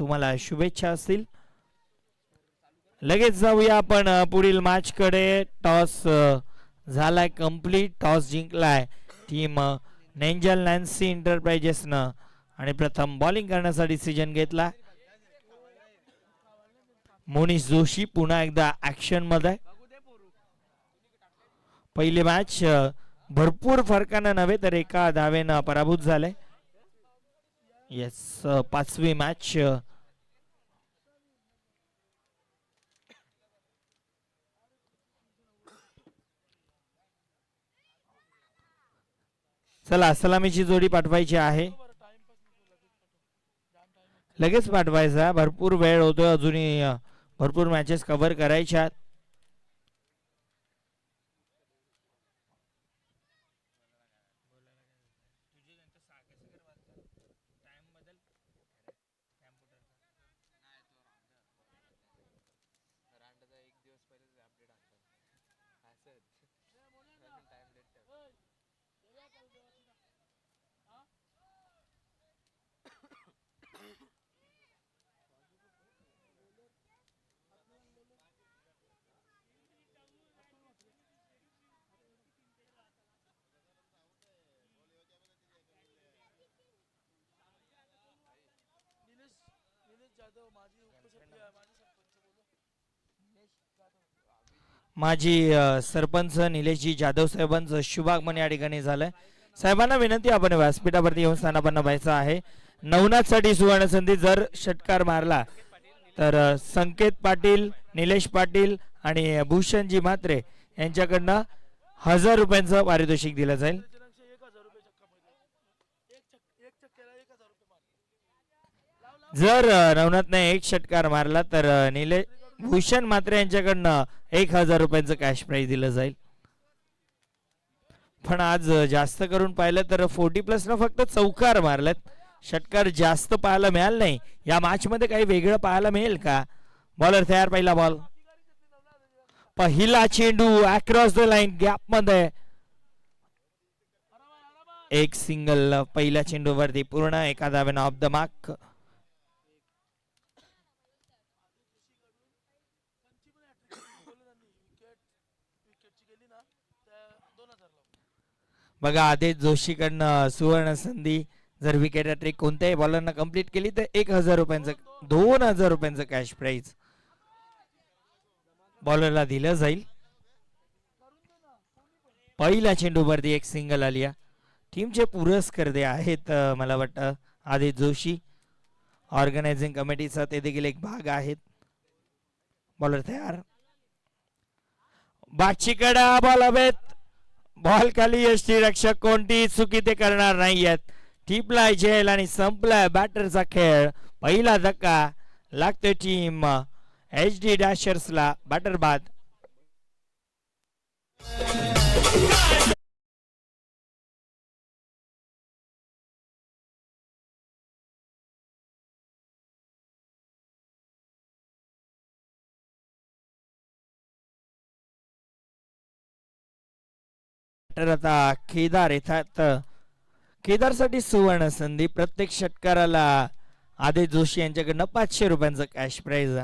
तुम्हाला शुभेच्छा असतील. लगेच जाऊया आपण पुढील मॅच कडे. टॉस झालाय कंप्लीट. टॉस जिंकलाय टीम नेंजल नॅन्सी एंटरप्राइजेस न आणि प्रथम बॉलिंग करण्याचा डिसिजन घेतला. मोनिश जोशी पुन्हा एकदा ऍक्शन मध्ये. पहिली मॅच भरपूर फरकानं नव्हे तर एका धावेनं पराभूत झाले. येस, पाचवी मॅच. चला, सलामीची जोडी पाठवायची आहे. लगेच पाठवायचा. भरपूर वेळ होतोय, अजूनही भरपूर मॅचेस कव्हर करायच्या. माजी सरपंच निलेशजी जाधव साहेबांचं शुभागमन या ठिकाणी झालंय. साहेबांना विनंती, आपण व्यासपीठावरती येऊन स्थानापन्न व्हायचं आहे. नवनाथसाठी सुवर्ण संधी. जर षटकार मारला तर संकेत पाटील, निलेश पाटील आणि भूषणजी म्हात्रे यांच्याकडनं 1000 रुपयांचं पारितोषिक दिलं जाईल. जर नवनाथने एक षटकार मारला तर निलेश भूषण म्हात्रे यांच्याकडनं 1000 रुपयांचं कॅश प्राइज दिलं जाईल. पण आज जास्त करून पाहिलं तर 40+ न फक्त चौकार मारलेत. षटकार जास्त पाहायला मिळालं नाही. या मॅच मध्ये काही वेगळं पाहायला मिळेल का? बॉलर तयार. पहिला बॉल, पहिला चेंडू अक्रॉस द लाईन, गॅप मध्ये एक सिंगल. पहिल्या चेंडूवरती पूर्ण एका धावेनं ऑफ द मार्क. बघा, आदेश जोशीकडनं सुवर्ण संधी. जर विकेट ट्रिक कोणत्याही बॉलरना कंप्लीट केली तर 1000 रुपयांचं 2000 रुपयांचं कॅश प्राइज बॉलरला दिलं जाईल. पहिल्या चेंडूवरती एक सिंगल आली. टीमचे पुरस्कर्ते आहेत मला वाटतं आदेश जोशी. ऑर्गनायझिंग कमिटीचा ते देखील एक भाग आहेत. बॉलर तयार. बादशीकडा बॉल हवेत. बॉल खाली. यष्टीरक्षक कोणती चुकी ते करणार नाहीयेत. टिपलाय झेल आणि संपलाय बॅटरचा खेळ. पहिला धक्का लागतोय टीम HD डॅशर्सला. बॅटर बाद. आता केदार येतात. केदारसाठी सुवर्ण संधी. प्रत्येक षटकाराला आदेश जोशी यांच्याकडनं 500 रुपयांचं कॅश प्राइज.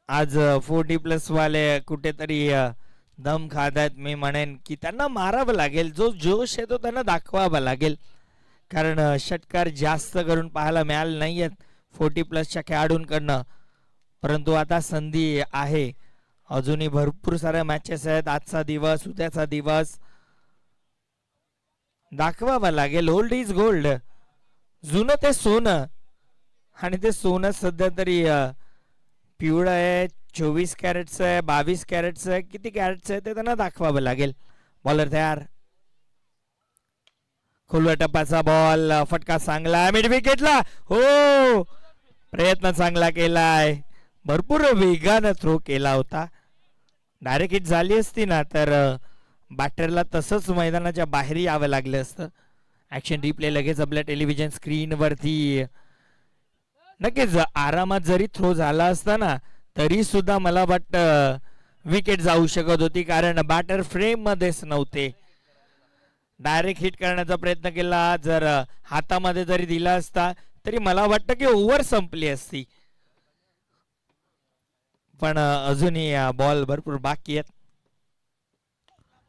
आज 40+ वाले कुठेतरी दम खातात. मी म्हणेन की त्यांना मारावं लागेल. जो जोश आहे तो त्यांना दाखवावा लागेल. कारण षटकार जास्त करून पाहायला मिळाले नाहीयेत 40+च्या खेळाडूंकडनं. परंतु आता संधी आहे. अजूनही भरपूर साऱ्या मॅचेस आहेत. आजचा दिवस, उद्याचा दिवस दाखवावा लागेल. Old is gold. जुनं ते सोनं. आणि ते सोनं सध्या तरी पिवळं आहे. 24 कॅरेटचं आहे, 22 कॅरेटचं आहे, किती कॅरेटचं आहे ते त्यांना दाखवावं लागेल. बॉलर तयार. खोलवा टप्पाचा बॉल. फटका चांगला. मिड विकेटला. हो, प्रयत्न चांगला केलाय. भरपूर वेगानं थ्रो केला होता. डायरेक्ट हिट झाली असती ना तर बॅटरला तसंच मैदानाच्या बाहेर यावं लागलं असतं. ऍक्शन रिप्ले लगेच आपल्या टेलिव्हिजन स्क्रीन वरती. नक्कीच आरामात जरी थ्रो झाला असता ना तरी सुद्धा मला वाटतं विकेट जाऊ शकत होती. कारण बॅटर फ्रेम मध्येच नव्हते. डायरेक्ट हिट करण्याचा प्रयत्न केला. जर हातामध्ये जरी दिला असता तरी मला वाटतं की ओव्हर संपली असती, पण अजूनही बॉल भरपूर बाकी आहेत.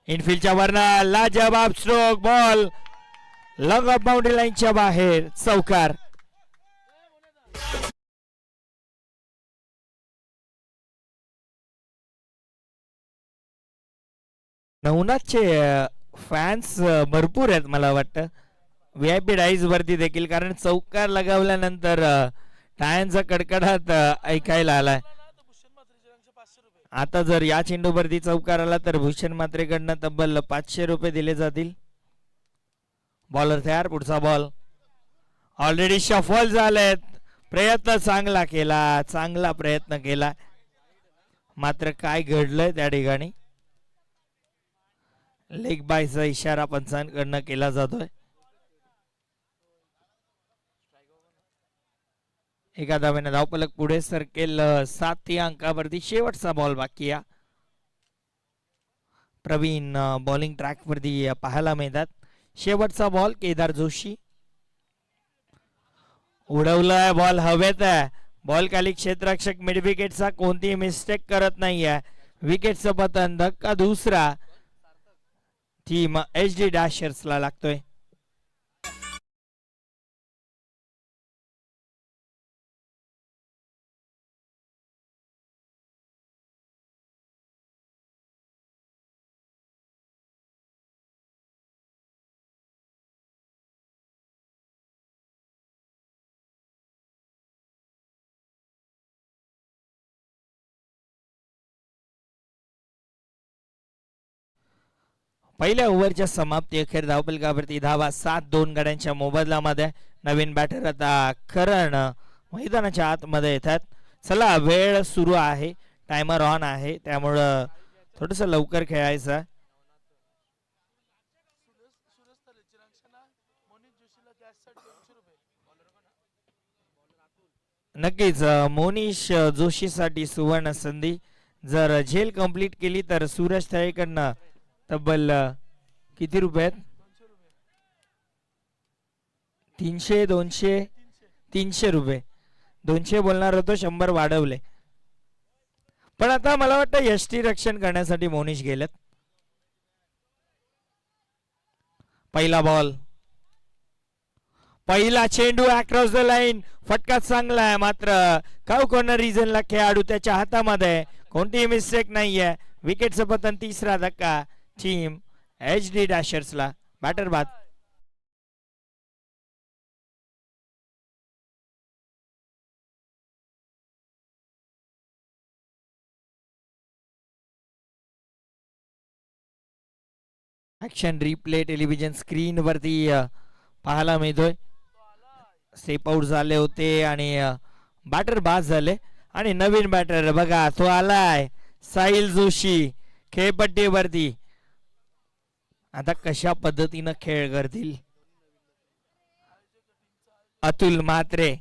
इनफिल्डच्या वरनं लाजवाब stroke, ball long of boundary लाईनच्या बाहेर, चौकार. नवनाथचे फॅन्स भरपूर आहेत मला वाटतं VIP डाईज वरती देखील, कारण चौकार लगावल्यानंतर टाळ्यांचा कडकडाट ऐकायला आलाय. आता जर या चेंडूवरती चौकार आला तर भूषण म्हात्रेकडनं तब्बल 500 रुपये दिले जातील. बॉलर तयार, पुढचा बॉल. ऑलरेडी शफल झालेत. प्रयत्न चांगला केला, चांगला प्रयत्न केला, मात्र काय घडलंय त्या ठिकाणी. लेग बायचा इशारा पंचांकडनं केला जातोय. एका धावेने धावफलक पुढे सरकेल. 7 या अंकावरती शेवटचा बॉल बाकी आहे. प्रवीण बॉलिंग ट्रॅक वरती पाहायला मिळतात. शेवटचा बॉल केदार जोशी. उडवलाय बॉल हवेत आहे. बॉल खाली क्षेत्ररक्षक मिड विकेटचा कोणतीही मिस्टेक करत नाहीये. विकेटचं पतन, धक्का दुसरा. टीम HD डॅशर्सला लागतोय. पहिल्या ओव्हरच्या समाप्ती अखेर धावफलकावरती धावा 7-2 गड्यांच्या मोबदल्यामध्ये. नवीन बॅटर आता करण मैदानाच्या आतमध्ये येतात. चला, वेळ सुरू आहे, टायमर ऑन आहे, त्यामुळं थोडस लवकर खेळायचं. नक्कीच मोनिश जोशीसाठी सुवर्ण संधी. जर झेल कंप्लीट केली तर सूरज थळेकडनं तब्बल किती रुपये? 300, 200, 300 रुपये. 200 बोलणार होतो, 100 वाढवले. पण आता मला वाटतं यष्टी रक्षण करण्यासाठी मोनिश गेलेत. पहिला बॉल, पहिला चेंडू अक्रॉस द लाईन. फटका चांगला आहे, मात्र काव कॉर्नर रिजनला खेळाडू त्याच्या हातामध्ये, कोणतीही मिस्टेक नाहीये. विकेटचं पतन, तिसरा धक्का टीम HD डॅशर्सला. बॅटर बाद. ऍक्शन रिप्ले टेलिव्हिजन स्क्रीन वरती पाहायला मिळतोय. स्टेप आउट झाले होते आणि बॅटर बाद झाले. आणि नवीन बॅटर बघा, तो आलाय, साहिल जोशी खेळपट्टीवरती. आता कशा पद्धतीनं खेळ करतील. अतुल म्हात्रे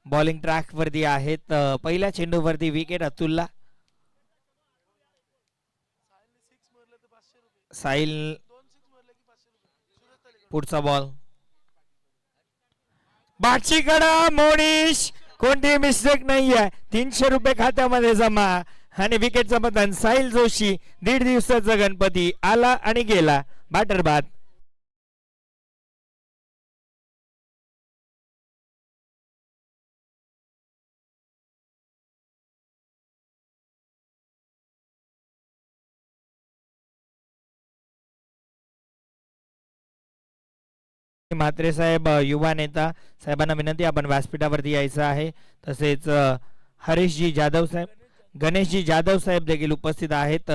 बॉलिंग ट्रॅक वरती आहेत. पहिल्या चेंडूवरती विकेट अतुलला. साहिल, पुढचा बॉल, बाची कडा, मोनिश, कोणतीही मिस्टेक नाहीये. 300 रुपये खात्यामध्ये जमा. आणि विकेटचं पतन, साहिल जोशी, 1.5 दिवसाचा गणपती आला आणि गेला. बॅटर बाद. म्हात्रे साहेब युवा नेता साहेबांना विनंती, आपण व्यासपीठावरती यायचं आहे. तसेच हरीशजी जाधव साहेब, गणेशजी जाधव साहेब देखील उपस्थित आहेत.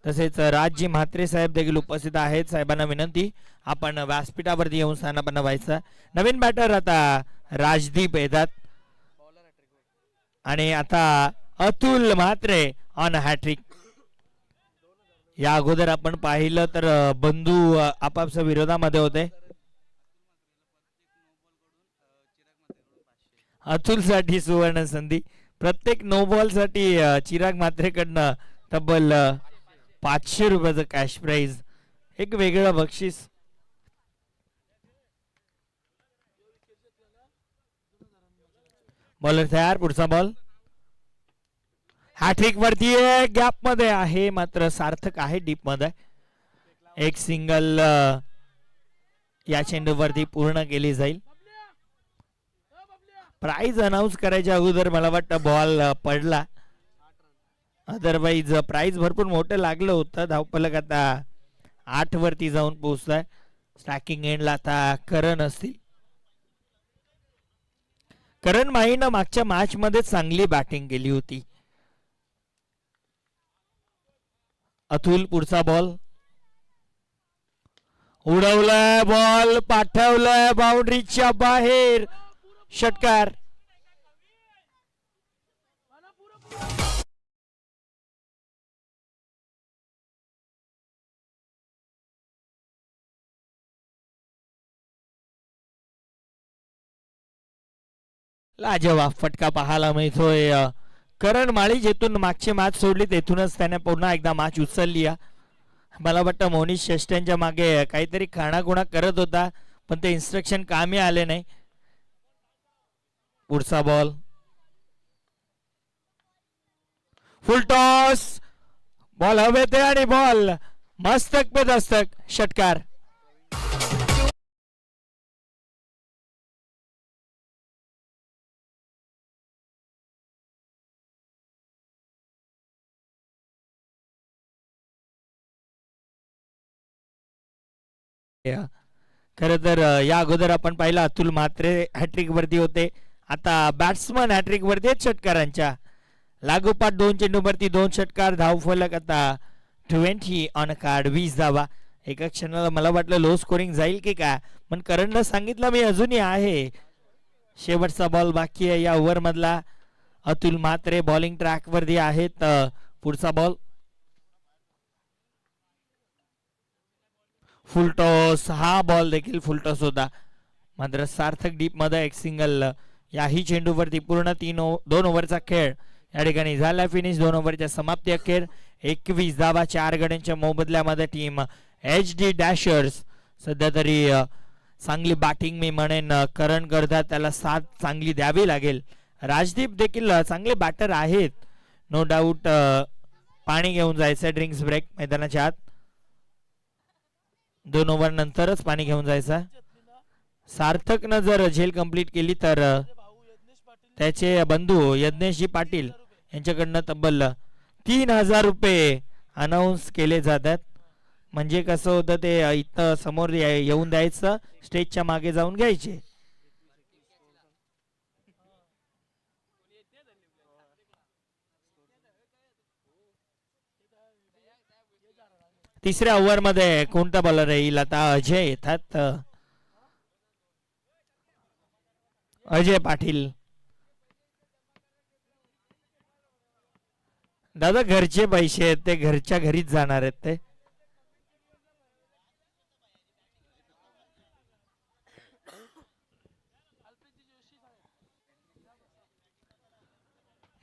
तसेच राजजी म्हात्रे साहेब देखील उपस्थित आहेत. साहेबांना विनंती, आपण व्यासपीठावरती येऊन स्थानापन्न व्हायचं. नवीन बॅटर आता राजदीप येतात. आणि आता अतुल म्हात्रे ऑन हॅट्रिक. या अगोदर आपण पाहिलं तर बंधू आपापच्या विरोधामध्ये होते. अतुल साठी सुवर्ण संधी. प्रत्येक नो बॉल साठी चिराग म्हात्रेकडनं तब्बल 500 रुपयाचं कॅश प्राइज. एक वेगळं बक्षीस. बॉलर तयार. पुढचा बॉल हॅट्रिक वरती गॅप मध्ये आहे, मात्र सार्थक आहे डीप मध्ये. एक सिंगल या चेंडूवरती पूर्ण केली जाईल. प्राइज अनाऊन्स करायच्या अगोदर मला वाटतं बॉल पडला, अदरवाईज प्राइज भरपूर मोठं लागलं होतं. धावफलक आता 8 वरती जाऊन पोहोचलाय. स्टॅकिंग एंडला आता करण असतील. करण माहीनं मागच्या मॅच मध्ये चांगली बॅटिंग केली होती. अतुल पुढचा बॉल उडवलाय, बॉल पाठवलाय बाउंड्रीच्या बाहेर. षटकार. लाजवाब फटका पाहायला मिळतोय. करण माळी जेथून मागची मॅच सोडली तेथूनच त्याने पुन्हा एकदा मॅच उचलली. मला वाटतं मोनिश शेष्ट्यांच्या मागे काहीतरी खाणाखुणा करत होता, पण ते इन्स्ट्रक्शन कामी आले नाही. पुढचा बॉल फुल टॉस. बॉल हवेत आणि बॉल मस्तक पे दस्तक. षटकार. खर तर या अगोदर आपण पाहिलं अतुल म्हात्रे हॅट्रिक वरती होते, आता बॅट्समन हॅट्रिक वरती आहेत षटकारांच्या. लागोपाठ 2 चेंडूवरती 2 षटकार. धावफलक आता 20 ऑन कार्ड. 20 धावा. एका क्षणाला मला वाटलं लो स्कोरिंग जाईल की काय, पण करणला सांगितलं मी अजूनही आहे. शेवटचा बॉल बाकी आहे या ओव्हर मधला. अतुल म्हात्रे बॉलिंग ट्रॅक वरती आहेत. पुढचा बॉल फुलटॉस. हा बॉल देखील फुलटॉस होता, मात्र सार्थक डीप मध्ये एक सिंगल. याही चेंडूवरती पूर्ण 2 ओव्हरचा खेळ या ठिकाणी झाला फिनिश. 2 ओव्हरच्या समाप्ती अखेर 21 धावा 4 गड्यांच्या मोबदल्यामध्ये टीम HD डॅशर्स सध्या तरी चांगली बॅटिंग मी म्हणेन करण करतात, त्याला साथ चांगली द्यावी लागेल. राजदीप देखील चांगले बॅटर आहेत नो डाऊट. पाणी घेऊन जायचं ड्रिंक्स ब्रेक मैदानाच्या आत. 2 ओव्हर नंतरच पाणी घेऊन जायचं. सार्थकनं जर झेल कंप्लीट केली तर त्याचे बंधू यज्ञेशजी पाटील यांच्याकडनं तब्बल 3000 रुपये अनाऊन्स केले जातात. म्हणजे कसं होतं ते इथं समोर येऊन द्यायचं, स्टेजच्या मागे जाऊन घ्यायचे. तिसऱ्या ओव्हर मध्ये कोणता बॉलर येईल आता? अजय येतात. अजय पाटील. दादा घरचे पैसे आहेत ते घरच्या घरीच जाणार आहेत ते.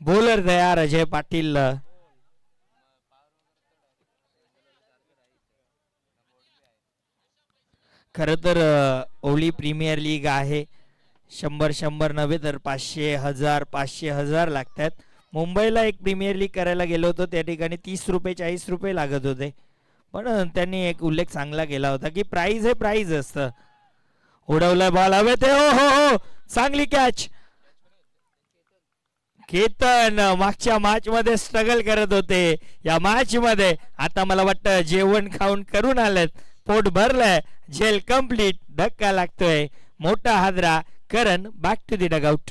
बॉलर तयार अजय पाटील. खर तर ओली प्रीमियर लीग आहे. 100 नव्हे तर 500 1000 500 1000 लागतात. मुंबईला एक प्रीमियर लीग करायला गेलो होतो, त्या ठिकाणी 30 रुपये 40 रुपये लागत होते, पण त्यांनी एक उल्लेख चांगला केला होता की प्राइज हे प्राइज असतं. उडवलाय बॉल हवे ते. हो हो हो, चांगली कॅच. केतन मागच्या मॅच मध्ये स्ट्रगल करत होते, या मॅच मध्ये आता मला वाटतं जेवण खाऊन करून आलेत, पोट भरलंय, झेल कंप्लीट. धक्का लागतोय, मोठा हादरा. Karan back to the dugout.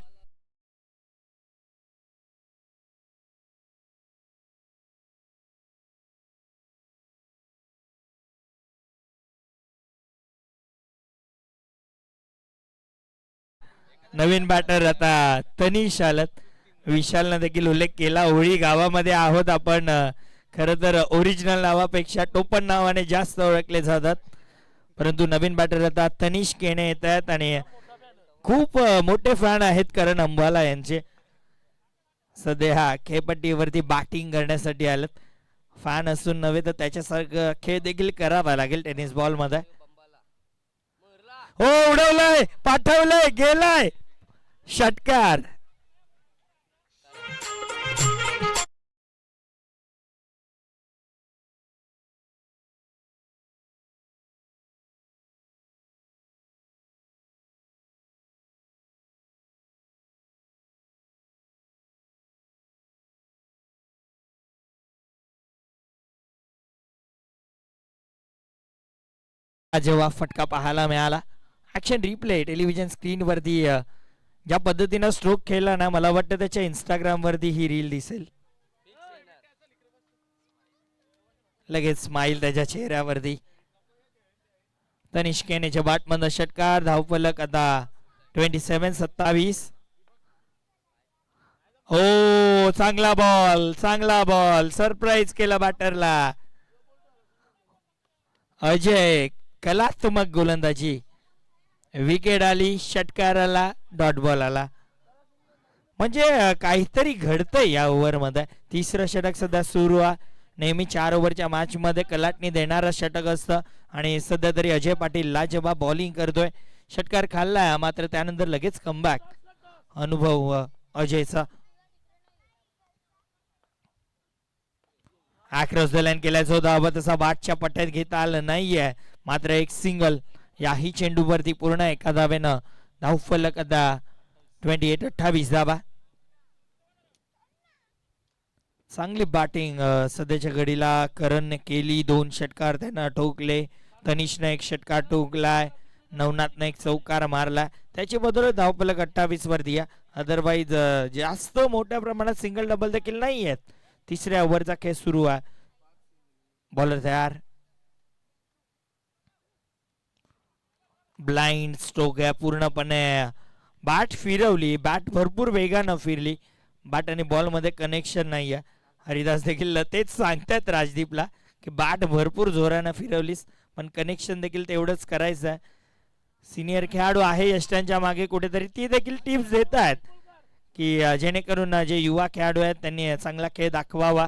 नवीन बॅटर आता तनिष आलत. विशालनं देखील उल्लेख केला, होळी गावामध्ये आहोत आपण. खरं तर ओरिजिनल नावापेक्षा टोपण नावाने जास्त ओळखले जातात, परंतु नवीन बॅटर आता तनिष केणे येत आहेत आणि खूप मोठे फॅन आहेत करण अंबाला यांचे. सध्या खेळपट्टीवरती बॅटिंग करण्यासाठी आलेत. फॅन असून नव्हे तर त्याच्यासारखं खेळ देखील करावा लागेल टेनिस बॉल मध्ये. हो उडवलंय, पाठवलंय, गेलाय षटकार. जेव्हा फटका पाहायला मिळाला, ऍक्शन रिप्ले टेलिव्हिजन स्क्रीन वरती ज्या पद्धतीनं स्ट्रोक खेळला ना, मला वाटतं त्याच्या इंस्टाग्राम वरती ही रील दिसेल. लगेच स्माइल त्याच्या चेहऱ्यावरती. तनिष्क याच्या बॅटमधून षटकार, धावफलक आता 27-27. हो चांगला बॉल, चांगला बॉल, सरप्राईज केला बॅटरला. अजय कलात्मक गोलंदाजी, विकेट आली, षटकार आला, डॉट बॉल आला. म्हणजे काहीतरी घडतंय या ओव्हर मध्ये. तिसरं षटक सध्या सुरू आहे. नेहमी 4 ओव्हरच्या मॅच मध्ये कलाटणी देणारं षटक असतं आणि सध्या तरी अजय पाटील लाजवाब बॉलिंग करतोय. षटकार खाल्लाय मात्र त्यानंतर लगेच कमबॅक. अनुभव अजयचा. अक्रॉस द लाईन केल्याचा होता, तसा बाटच्या पट्ट्यात घेता आलं नाहीये. मात्र एक सिंगल याही चेंडूवरती पूर्ण एका धावेनं. धावफलक आता 28-28 धावा. चांगली बॅटिंग सध्याच्या घडीला करणने केली. 2 षटकार त्यांना ठोकले. तनिषने 1 षटकार ठोकलाय. नवनाथने 1 चौकार मारला. त्याची बदल धावफलक 28 वरती आहे. अदरवाईज जास्त मोठ्या प्रमाणात सिंगल डबल देखील नाही आहेत. तिसऱ्या ओव्हरचा खेळ सुरू आहे. बॉलर तयार. ब्लाइंड स्ट्रोक आहे पूर्णपणे. बॅट फिरवली, बॅट भरपूर वेगानं फिरली. बॅट आणि बॉल मध्ये कनेक्शन नाही आहे. हरिदास देखील तेच सांगतात राजदीपला की बॅट भरपूर जोरानं फिरवलीस पण कनेक्शन देखील तेवढंच करायचं आहे. सिनियर खेळाडू आहे यष्टांच्या मागे कुठेतरी, ती देखील टिप्स देत आहेत की जेणेकरून जे युवा खेळाडू आहेत त्यांनी चांगला खेळ दाखवावा.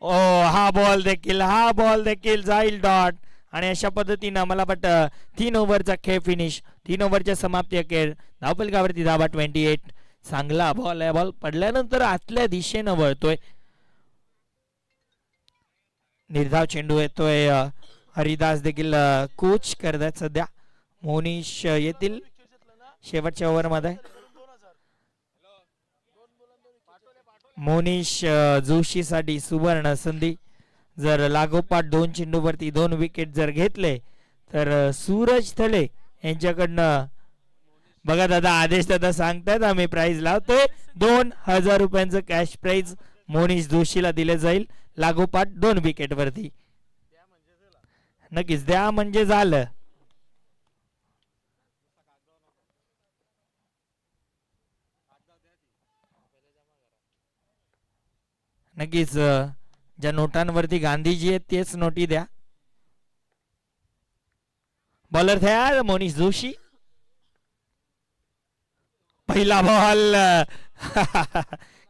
ओ हा बॉल देखील जाईल डॉट. आणि अशा पद्धतीनं मला वाटतं 3 ओव्हरचा खेळ फिनिश. 3 ओव्हरच्या समाप्ती अखेर धावफलकावरती धावा 28. चांगला बॉल आहे. बॉल पडल्यानंतर आतल्या दिशेनं वळतोय. निर्धाव चेंडू येतोय. हरिदास देखील कोच करतात सध्या. मोनिश येतील शेवटच्या ओव्हर मध्ये. मोनिश जोशीसाठी सुवर्ण संधी. जर लागोपाठ 2 चेंडूवरती 2 विकेट जर घेतले तर सूरज थले यांच्याकडनं बघा दादा, आदेश दादा सांगतात आम्ही प्राइज लावतोय. 2000 रुपयांचं कॅश प्राइज मोनिश जोशीला दिले जाईल लागोपाठ 2 विकेट वरती. नक्कीच द्या म्हणजे झालं. नक्कीच ज्या नोटांवरती गांधीजी आहेत तेच नोटी द्या. बॉलर तयार मोनिश जोशी. पहिला बॉल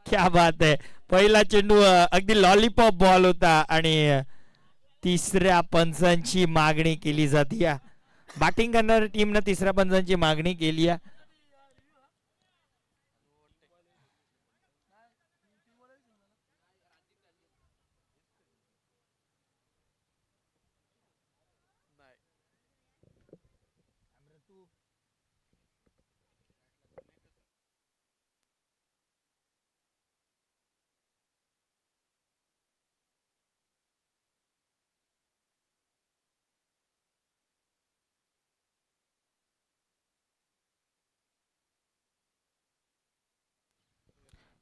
क्या बात आहे. पहिला चेंडू अगदी लॉलीपॉप बॉल होता आणि तिसऱ्या पंचांची मागणी केली जाते. बॅटिंग करणाऱ्या टीमनं तिसऱ्या पंचांची मागणी केली आहे.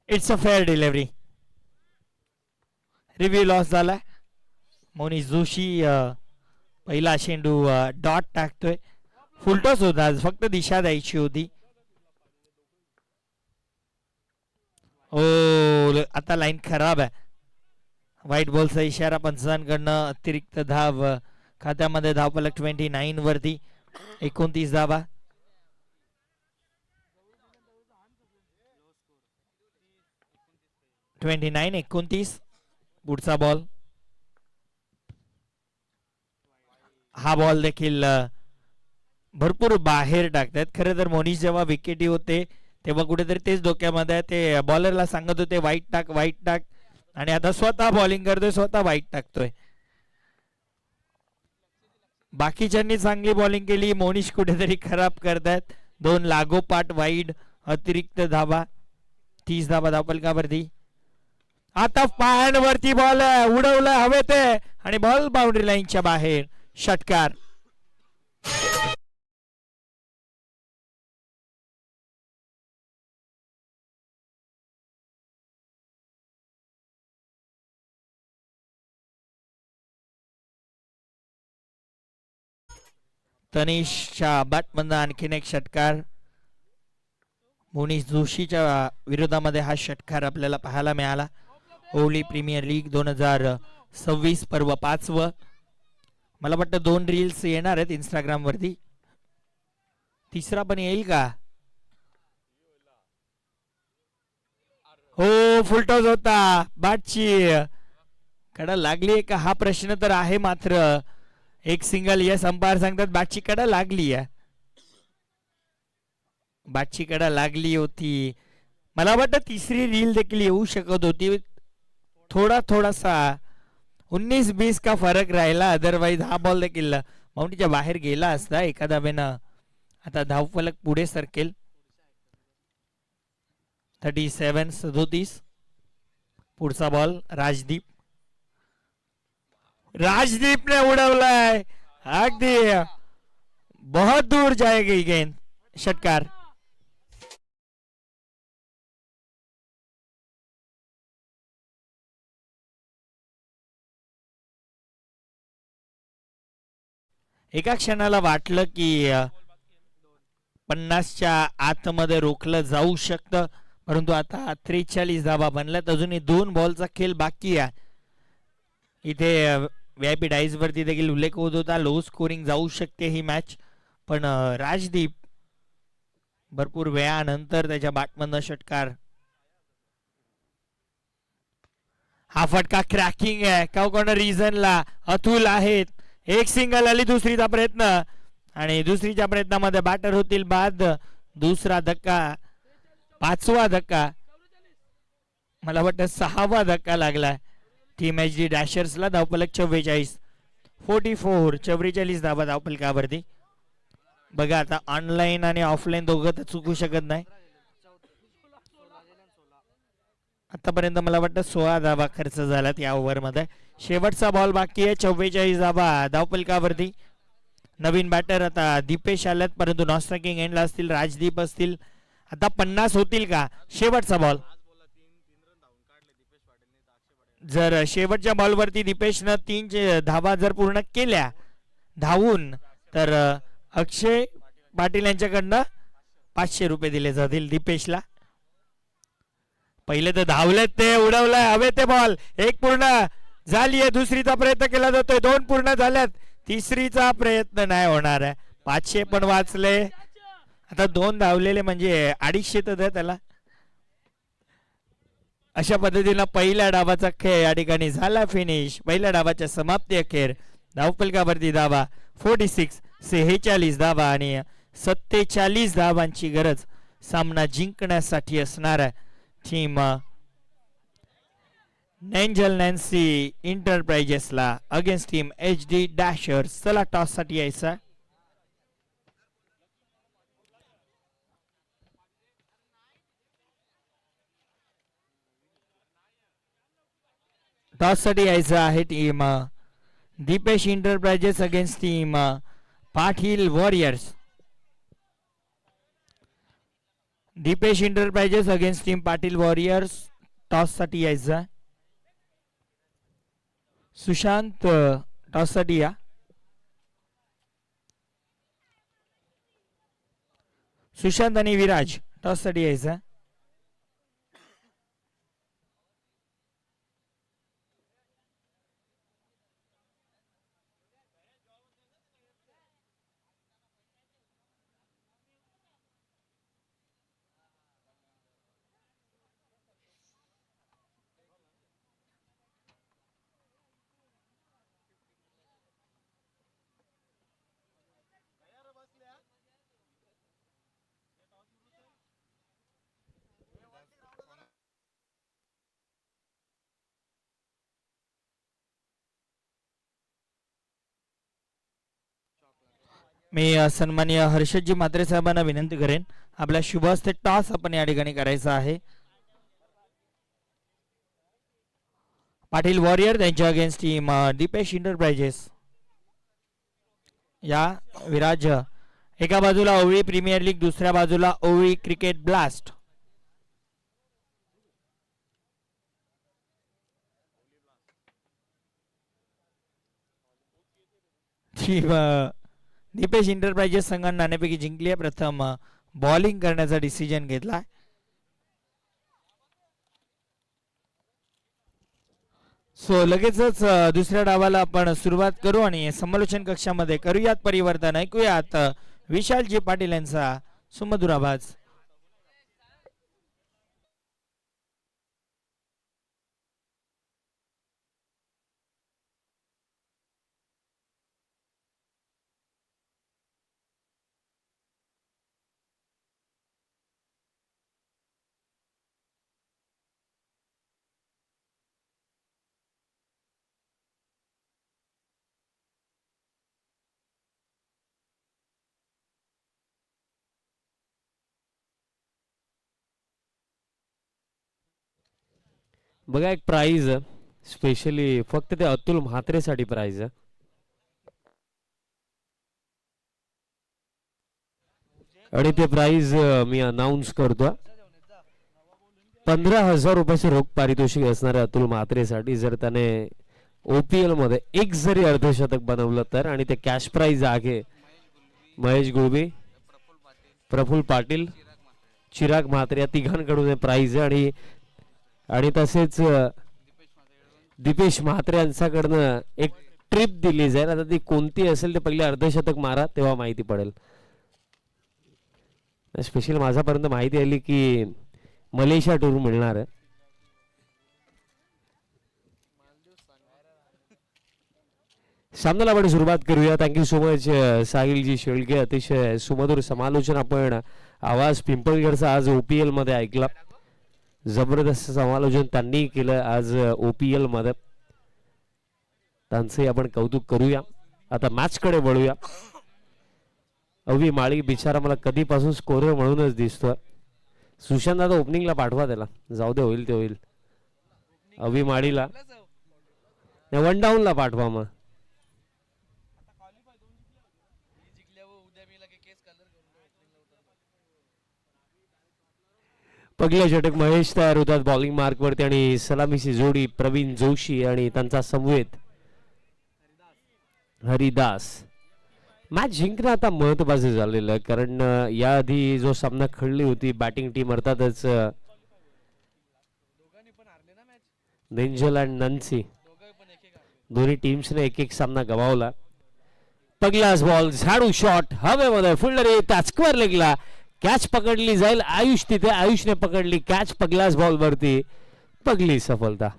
It's a fair delivery. Review loss झाला. मोनिश जोशी पहिला चेंडू डॉट टाकतोय. फुलटॉस होता, फक्त दिशा द्यायची होती. ओ आता लाईन खराब आहे. व्हाईट बॉलचा इशारा पंचांकडनं. अतिरिक्त धाव खात्यामध्ये. धावफलक 29 वरती 29 धावा. 29-29. पुढचा बॉल. हा बॉल देखील भरपूर बाहेर टाकतात. खरं तर मोनीश जेव्हा विकेटी होते तेव्हा कुठेतरी तेच डोक्यामध्ये ते बॉलरला सांगत होते वाईट टाक वाईट टाक, आणि आता स्वतः बॉलिंग करतोय, स्वतः वाईट टाकतोय. बाकीच्यांनी चांगली बॉलिंग केली, मोनीश कुठेतरी खराब करतायत. 2 लागोपाठ वाईड, अतिरिक्त धाबा, 30 धाबा धावफलकावरती. आता पायांवरती बॉल उडवलं हवेत आणि बॉल बाउंड्री लाईनच्या बाहेर. षटकार. तनिषच्या बॅटमधनं आणखीन एक षटकार. मोनीश जोशीच्या विरोधामध्ये हा षटकार आपल्याला पाहायला मिळाला. ओली प्रीमियर लीग 2026 पर्व 5व. मला वाटतं 2 रील्स येणार आहेत इंस्टाग्राम वरती. तिसरा पण येईल का? हो, फुलटॉस होता. बॅटची कडा लागली का हा प्रश्न तर आहे. मात्र एक सिंगल. यस, अंपायर सांगतात बॅटची कडा लागली आहे. बॅटची कडा लागली होती. मला वाटतं तिसरी रील देखील येऊ शकत होती. थोडासा 19-20 का फरक राहिला, अदरवाईज हा बॉल देखील बाउंड्रीच्या बाहेर गेला असता. एका धावेनं आता धावफलक पुढे सरकेल. 37-37. पुढचा बॉल राजदीप. राजदीपने उडवलाय अगदी, बहुत दूर जाएगी गेंद. षटकार. एका क्षणाला वाटलं की 50च्या आतमध्ये रोखलं जाऊ शकतं, परंतु आता 43 धावा बनल्यात. अजूनही 2 बॉलचा खेळ बाकी आहे. इथे VIP डाईज वरती देखील उल्लेख होत होता लो स्कोरिंग जाऊ शकते ही मॅच, पण राजदीप भरपूर वेळानंतर त्याच्या बॅटमधनं षटकार. हा फटका क्रॅकिंग आहे. कोणा रिझनला अतुल आहेत. एक सिंगल आली, दुसरीचा प्रयत्न, आणि दुसरीच्या प्रयत्नामध्ये बॅटर होतील बाद. दुसरा धक्का, 5वा धक्का, मला वाटतं 6वा धक्का लागला टीम HD डॅशर्सला. धावफलक 44. 44 धावा धावफलकावरती. बघा आता ऑनलाईन आणि ऑफलाईन दोघं तर चुकू शकत नाही. आतापर्यंत मला वाटतं 16 धावा खर्च झाल्यात या ओव्हरमध्ये. शेवटचा बॉल बाकी आहे. 44 धावा धावफलकावरती. नवीन बॅटर आता दीपेश आल्यात, परंतु नॉन स्ट्रायकिंग एंडला असतील. राजदीप असतील. आता 50 होतील का? शेवटचा बॉल. जर शेवटच्या बॉलवरती दीपेशनं 3 धावा जर पूर्ण केल्या धावून, तर अक्षय पाटील यांच्याकडनं 500 रुपये दिले जातील दीपेशला. पहिले तर धावलेत ते, उडवलाय हवे ते बॉल. एक पूर्ण झाली आहे. दुसरीचा प्रयत्न केला जातोय. 2 पूर्ण झाल्यात. तिसरीचा प्रयत्न नाही होणार आहे. 500 पण वाचले. आता 2 धावलेले म्हणजे 250 तर त्याला. अशा पद्धतीनं पहिल्या डावाचा खेळ या ठिकाणी झाला फिनिश. पहिल्या डावाच्या समाप्ती अखेर धावफलकावरती धावा 46 धावा आणि 47 धावांची गरज सामना जिंकण्यासाठी असणार आहे टीम नेंजल नॅन्सी इंटरप्राइजेसला अगेन्स्ट टीम HD डॅशर्स. चला टॉस साठी यायचा. टॉस साठी यायचं आहे team Deepesh Enterprises against team Patil Warriors. Deepesh Enterprises against team Patil Warriors. Toss साठी यायचं. सुशांत टॉस साठी या. सुशांत आणि विराज टॉस साठी यायचं. मी सन्माननीय हर्षदजी म्हात्रे साहेबांना विनंती करेन आपल्या शुभ हस्ते टॉस आपण या ठिकाणी करायचा आहे. पाटील वॉरियर त्यांच्या अगेन्स्ट टीम दीपेश इंटरप्राइजेस. या विराज एका बाजूला ओवळी प्रीमियर लीग, दुसऱ्या बाजूला ओवळी क्रिकेट ब्लास्ट. दीपेश इंटरप्राइजेस संघाने नाणेफेकी जिंकली आहे. प्रथम बॉलिंग करण्याचा डिसिजन घेतला. सो लगेचच दुसऱ्या डावाला आपण सुरुवात करू आणि समालोचन कक्षामध्ये करूयात परिवर्तन. ऐकूयात विशालजी पाटील यांचा सुमधुर आवाज. बघा एक प्राइज स्पेशली फक्त ते अतुल म्हात्रेसाठी प्राइज आहे. आणि ते प्राइज मी अनाऊन्स करतो. 15,000 रुपयाचे रोख पारितोषिक असणारे अतुल म्हात्रेसाठी जर त्याने ओपीएल मध्ये एक जरी अर्धशतक बनवलं तर. आणि ते कॅश प्राइज आहे महेश गुळबी, प्रफुल्ल पाटील, चिराग म्हात्रे या तिघांकडून प्राइज आहे. आणि तसेच दीपेश म्हात्रे यांच्याकडनं एक ट्रिप दिली जाईल. आता ती कोणती असेल ते पहिले अर्धशतक मारा तेव्हा माहिती पडेल. स्पेशल माझ्यापर्यंत माहिती आली की मलेशिया टूर मिळणार आहे. सामन्याला आपण सुरुवात करूया. Thank you so much Sahilji Shelke. अतिशय सुमधुर समालोचन आपण आवाज पिंपळगडचा आज ओपीएल मध्ये ऐकला. जबरदस्त समालोचन त्यांनी केलं आज ओपीएल मध्ये. त्यांचे आपण कौतुक करूया. आता मॅच कडे वळूया. अवी माळी बिचारा मला कधीपासून स्कोरर म्हणूनच दिसतोय. सुशांत दादा ओपनिंगला पाठवा त्याला. जाऊ दे होईल ते होईल. अवी माळीला वन डाऊनला पाठवा. मग पहिल्या षटक महेश तयार होतात बॉलिंग मार्क वरती. आणि सलामीची जोडी प्रवीण जोशी आणि त्यांचा समवेत हरिदास. मॅच जिंकणं आता महत्वाचं झालेलं आहे. कारण याआधी जो सामना खेळली होती बॅटिंग टीम अर्थातच नेंजल अँड नन्सी दोन्ही टीम्सने एक एक सामना गमावला. पहिलाच बॉल झाडू शॉट हवेमध्ये फिल्डर येतात स्क्वेअर लेगला. कॅच पकडली जाईल. आयुष तिथे. आयुषने पकडली कॅच. पहिलाच बॉल वरती पहिली सफलता.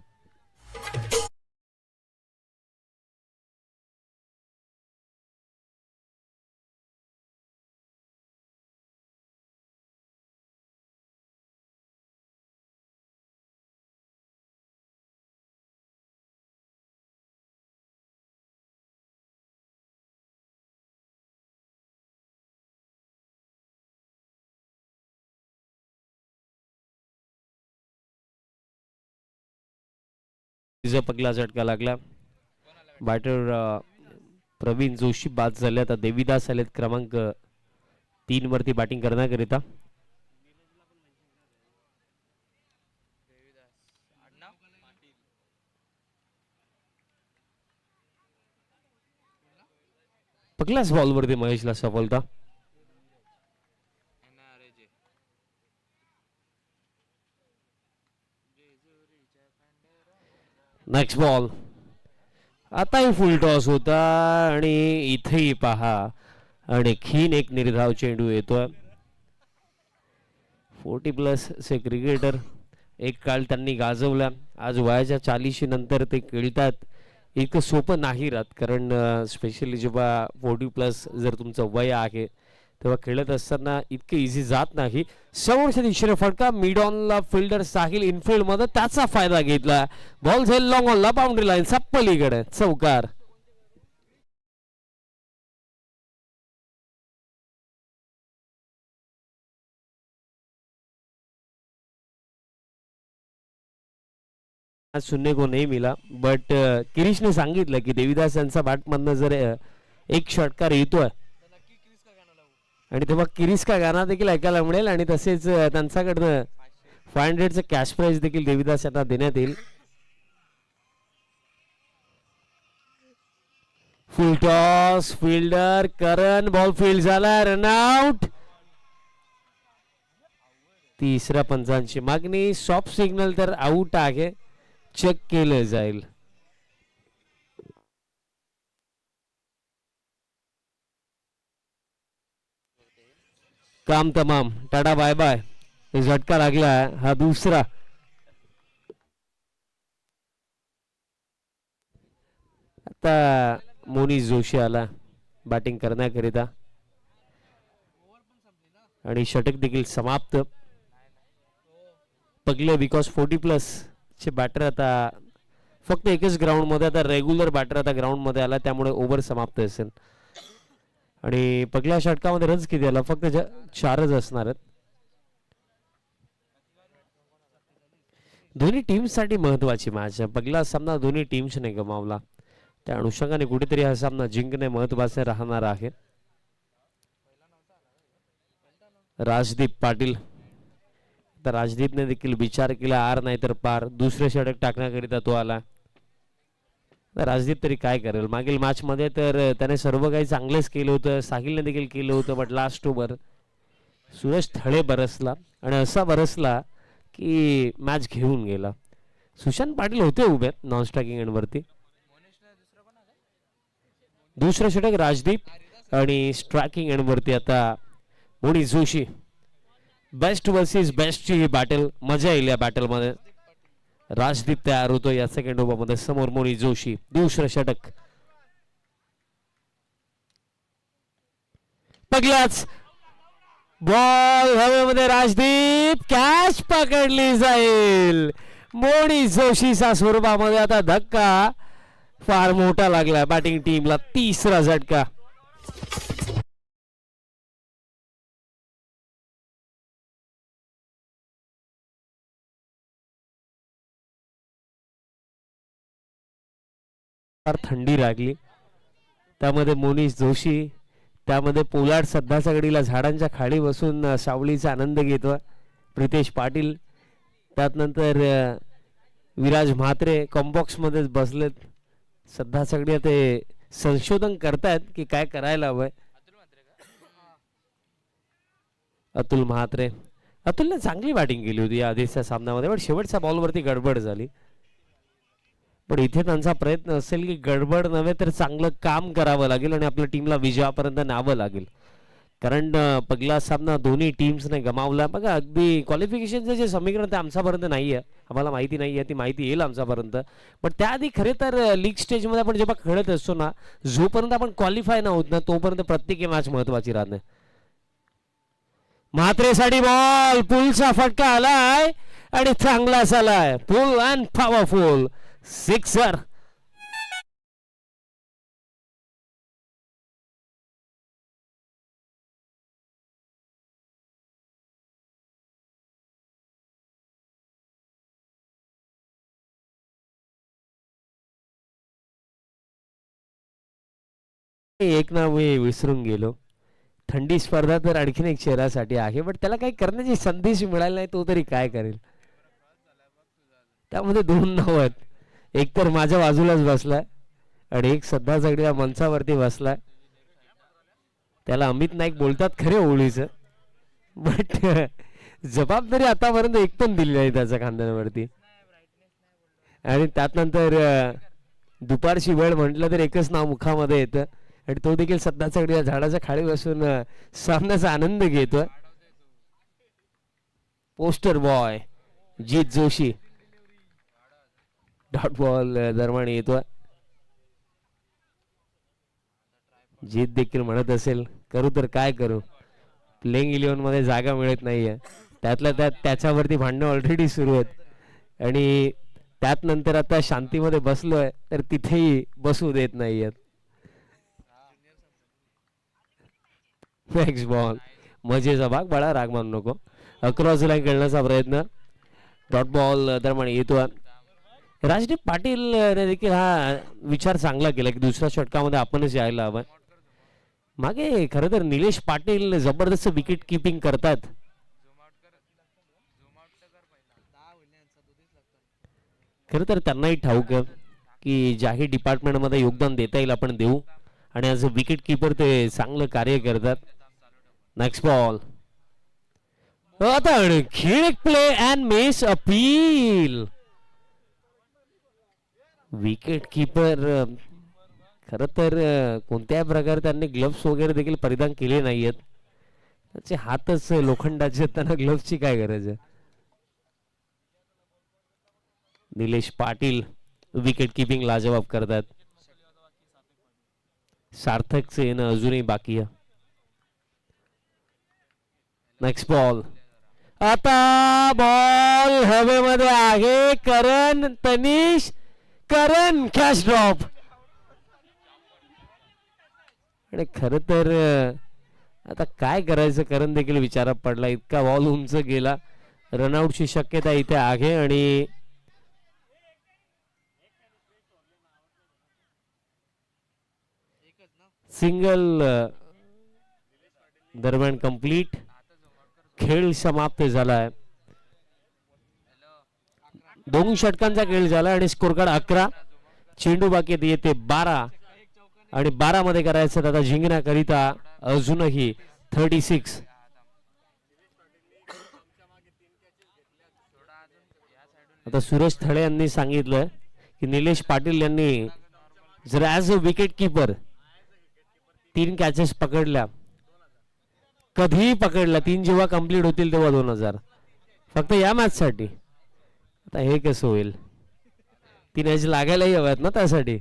पहिला झटका लागला. बॅटर प्रवीण जोशी बाद झाले. आता देवीदास आलेत क्रमांक 3 वरती बॅटिंग करण्याकरिता. पहिल्याच बॉल वरती महेशला सफलता. Next ball. आताही फुल टॉस होता आणि इथेही पहा आणखीन एक निर्धाव चेंडू येतोय. 40+ चे क्रिकेटर एक काळ त्यांनी गाजवला. आज वयाच्या 40 नंतर ते खेळतात. इतकं सोपं नाही राहत. कारण स्पेशली जेव्हा 40+ जर तुमचं वय आहे तेव्हा खेळत असताना इतके इझी जात नाही. समोरच्या दिशेने फटका. मिड ऑनला फिल्डर साहिल इनफिल्ड मध्ये त्याचा फायदा घेतला. बॉल झेल लॉंग ऑनला बाउंड्री लाईन पलीकडे चौकार. आज सुनने को नहीं मिला, बट किरीशने सांगितलं की देवीदास यांचा बॅटमधनं जर एक षटकार येतोय आणि तेव्हा किरीस का गाणं देखील ऐकायला मिळेल आणि तसेच त्यांच्याकडनं 500चं कॅश प्राइज देखील देवीदास यांना देण्यात येईल. फुल टॉस, फिल्डर करण, बॉल फील्ड झाला, रनआउट. तिसऱ्या पंचांची मागणी, सॉफ्ट सिग्नल तर आउट आहे, चेक केलं जाईल. काम तमाम, टाटा बाय बाय. झटका लागला हा दुसरा. आता मोनीश जोशी आला बॅटिंग करण्याकरिता आणि षटक देखील समाप्त. पगले बिकॉज 40+ चे बॅटर आता फक्त एकच ग्राउंड मध्ये, आता रेग्युलर बॅटर आता ग्राउंड मध्ये आला त्यामुळे ओव्हर समाप्त असेल. आणि पहिल्या षटकामध्ये रन्स किती आला? फक्त 4च असणार आहेत. दोन्ही टीम्ससाठी महत्वाची मॅच आहे. पहिला सामना दोन्ही टीम्सने गमावला, त्या अनुषंगाने कुठेतरी हा सामना जिंकणे महत्वाचे राहणार आहे. राजदीप पाटील, तर राजदीपने देखील विचार केला आर नाही तर पार, दुसरे षटक टाकण्याकरिता तो आला. राजदीप तरी काय करेल? मागील मॅच मध्ये तर त्याने सर्व काही चांगलेच केलं होतं, साहिलने देखील केलं होतं, but last over Suresh Thale बरसला आणि असा बरसला की मॅच घेऊन गेला. सुशांत पाटील होते उभे नॉन स्ट्रायकिंग एंडवरती. दुसरं षटक राजदीप आणि स्ट्रायकिंग एंडवरती आता मोनीश जोशी. बेस्ट वर्सेस बेस्टची ही बॅटल, मजा येईल या बॅटल मध्ये. राजदीप तयार होतो या सेकंड ओव्हर मध्ये, समोर मोनीश जोशी. दुसरं षटक, पहिलाच बॉल हवेमध्ये, राजदीप, कॅच पकडली जाईल. मोनीश जोशीच्या स्वरूपामध्ये आता धक्का फार मोठा लागला बॅटिंग टीमला. तिसरा झटका. थंडी लागली, त्यामध्ये मोनीश जोशी, त्यामध्ये पोलार्ड सध्याच्या घडीला झाडांच्या खाली बसून सावलीचा आनंद घेतो. प्रितेश पाटील, त्यात नंतर विराज म्हात्रे कॉम्बॉक्स मध्येच बसलेत. सध्याच्या घडीला ते संशोधन करतायत की काय करायला हवंय. अतुल म्हात्रे, अतुलने चांगली बॅटिंग केली होती या आधीच्या सामन्यामध्ये, पण शेवटच्या बॉलवरती गडबड झाली. पण इथे त्यांचा प्रयत्न असेल की गडबड नव्हे तर चांगलं काम करावं लागेल आणि आपल्या टीमला विजयापर्यंत न्यावं लागेल. कारण पहिला सामना दोन्ही टीम्सने गमावला. बघा, अगदी क्वालिफिकेशनचं जे समीकरण ते आमच्यापर्यंत नाही आहे, आम्हाला माहिती नाही आहे, ती माहिती येईल आमच्यापर्यंत. पण त्याआधी खरे तर लीग स्टेजमध्ये आपण जेव्हा खेळत असतो ना, जोपर्यंत आपण क्वालिफाय न होत ना तोपर्यंत प्रत्येक मॅच महत्वाची राहते. म्हात्रेसाठी बॉल, पुलचा फटका आलाय आणि चांगलाच आलाय, पुल अँड पॉवरफुल सिक्सर. एक नाव मी विसरून गेलो. थंडी स्पर्धा तर आणखीन एक चेहऱ्यासाठी आहे, पण त्याला काही करण्याची संधीच मिळाली नाही, तो तरी काय करेल. त्यामध्ये 2 नाव आहेत, एक तर माझ्या बाजूलाच बसलाय आणि एक सध्या सगळ्या मंचावरती बसलाय. त्याला अमित नाईक बोलतात खरे ओळीचं, बट जबाबदारी आतापर्यंत एक पण दिली नाही त्याच्या खांद्यावरती. आणि त्यात नंतर दुपारची वेळ म्हटलं तर एकच नाव मुखामध्ये येतं आणि तो देखील सध्या सगळ्या झाडाच्या खाली बसून सामन्याचा आनंद घेतोय. पोस्टर बॉय जीत जोशी. डॉट बॉल दरम्यान येतोय. जीत देखील म्हणत असेल करू तर काय करू, प्लेइंग 11 मध्ये जागा मिळत नाहीये. त्यातल्या त्यात त्याच्यावरती भांडणं ऑलरेडी सुरू आहेत आणि त्यात नंतर आता शांतीमध्ये बसलोय तर तिथेही बसू देत नाहीयेत. नेक्स्ट बॉल, मजेचा भाग, बळा राग मानू नको. अक्रॉस लाईन खेळण्याचा प्रयत्न. डॉट बॉल दरम्यान येतो. राजदीप पाटील ने देखील हा विचार चांगला केला की दुसऱ्या षटकामध्ये आपणच यायला हवं. मागे खरं तर निलेश पाटील जबरदस्त विकेट किपिंग करतात. खरं तर त्यांनाही ठाऊक आहे की ज्याही डिपार्टमेंटमध्ये योगदान देता येईल आपण देऊ आणि ॲज अ विकेट किपर ते चांगलं कार्य करतात. नेक्स्ट बॉल आता आणखी एक play and miss appeal. Wicket keeper खरं तर कोणत्याही प्रकारे त्यांनी ग्लव्स वगैरे देखील परिधान केले नाहीयेत. त्याचे हातच लोखंडाचे आहेत, त्यांना ग्लव्सची काय गरज आहे. निलेश पाटील विकेट किपिंग लाजवाब करतात. सार्थकचं येणं अजूनही बाकी आहे. नेक्स्ट बॉल आता बॉल हवेमध्ये आहे. करण तनिष करण कॅच ड्रॉप. आणि खर तर आता काय करायचं करण देखील विचारात पडला. इतका बॉल उंच गेला. रनआउटची शक्यता इथे आहे आणि सिंगल दरम्यान कंप्लीट. खेळ समाप्त झालाय. 2 षटकांचा खेळ झाला आणि स्कोर कार्ड 11. चेंडू बाकी येते 12 आणि 12 मध्ये करायचं दादा जिंकण्याकरिता अजूनही 36. आता सुरेश थळे यांनी सांगितलं की निलेश पाटील यांनी जर as a wicket keeper 3 catches पकडल्या, कधीही पकडल्या, 3 जेव्हा कंप्लीट होतील तेव्हा 2000 फक्त या मॅच साठी. आता हे कसं होईल. 3 मॅच लागायलाही हव्यात ना त्यासाठी.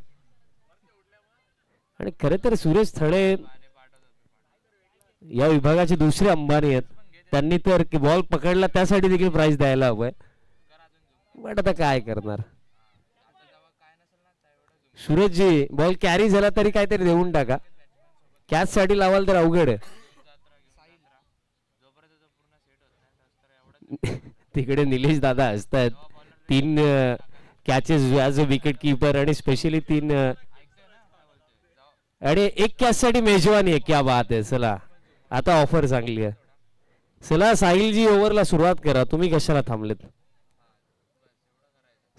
आणि खरे तर सुरेश थळे या विभागाचे दुसरे अंबानी आहेत. त्यांनी तर बॉल पकडला त्यासाठी देखील प्राइज द्यायला हवंय. बट आता काय करणार. सूरजजी बॉल कॅरी झाला तरी काहीतरी देऊन टाका. कॅच साठी लावाल तर अवघड आहे. तिकडे निलेश दादा असतात. 3 catches as a wicket keeper आणि स्पेशली 3 आणि 1 कॅच साठी मेजवानी आहे. क्या बात आहे. चला आता ऑफर चांगली आहे. चला साहिलजी ओव्हरला सुरुवात करा. तुम्ही कशाला थांबलेत.